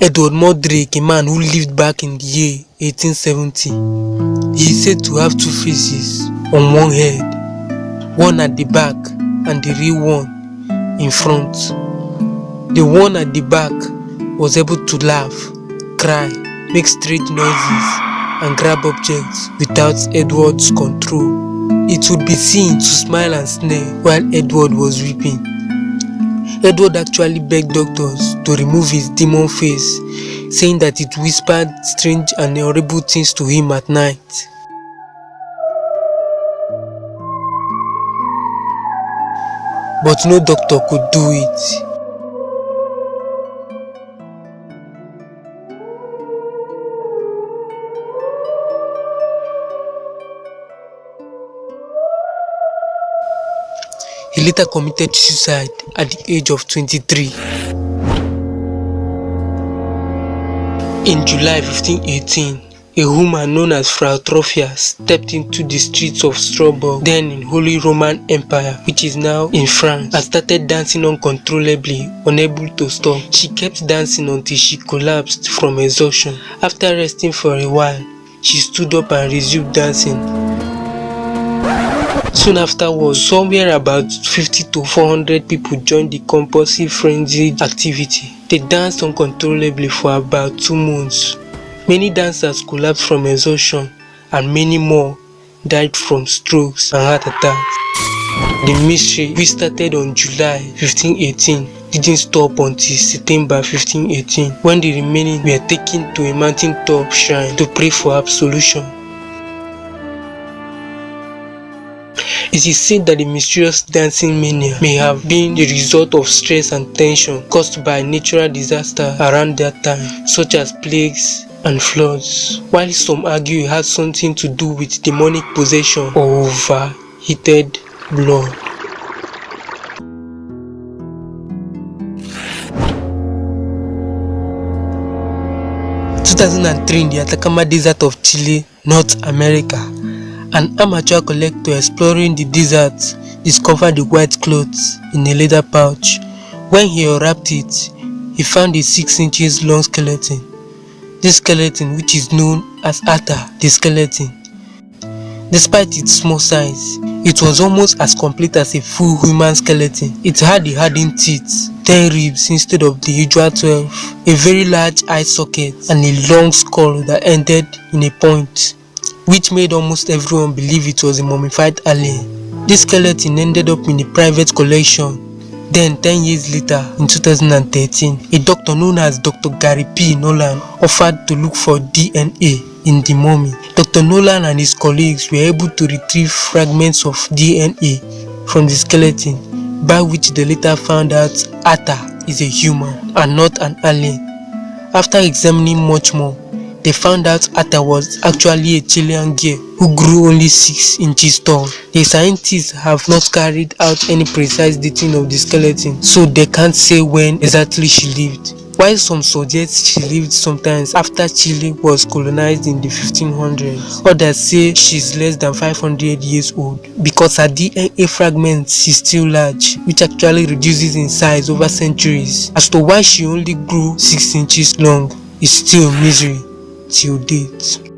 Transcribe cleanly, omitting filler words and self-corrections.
Edward Mordrake, a man who lived back in the year 1870, he is said to have two faces on one head, one at the back and the real one in front. The one at the back was able to laugh, cry, make strange noises, and grab objects without Edward's control. It would be seen to smile and sneer while Edward was weeping. Edward actually begged doctors to remove his demon face, saying that it whispered strange and horrible things to him at night. But no doctor could do it. He later committed suicide at the age of 23. In July 1518, a woman known as Frau Trophia stepped into the streets of Strasbourg, then in Holy Roman Empire, which is now in France, and started dancing uncontrollably, unable to stop. She kept dancing until she collapsed from exhaustion. After resting for a while, she stood up and resumed dancing. Soon afterwards, somewhere about 50 to 400 people joined the compulsive frenzied activity. They danced uncontrollably for about 2 months. Many dancers collapsed from exhaustion and many more died from strokes and heart attacks. The Mistery, which started on July 1518, didn't stop until September 1518, when the remaining were taken to a mountaintop shrine to pray for absolution. It is said that the mysterious dancing mania may have been the result of stress and tension caused by natural disasters around that time, such as plagues and floods, while some argue it had something to do with demonic possession or overheated blood. In 2003, in the Atacama Desert of Chile, North America, an amateur collector exploring the desert discovered a white cloth in a leather pouch. When he unwrapped it, he found a 6 inches long skeleton. This skeleton, which is known as Atta the skeleton, despite its small size, it was almost as complete as a full human skeleton. It had the hardened teeth, 10 ribs instead of the usual 12, a very large eye socket, and a long skull that ended in a point, which made almost everyone believe it was a mummified alien. This skeleton ended up in a private collection. Then 10 years later, in 2013, a doctor known as Dr. Gary P. Nolan offered to look for DNA in the mummy. Dr. Nolan and his colleagues were able to retrieve fragments of DNA from the skeleton, by which they later found out Atta is a human and not an alien. After examining much more, they found out Atta was actually a Chilean girl who grew only 6 inches tall. The scientists have not carried out any precise dating of the skeleton, so they can't say when exactly she lived. While some suggest she lived sometimes after Chile was colonized in the 1500s, others say she's less than 500 years old because her DNA fragments is still large, which actually reduces in size over centuries. As to why she only grew 6 inches long is still a mystery till date.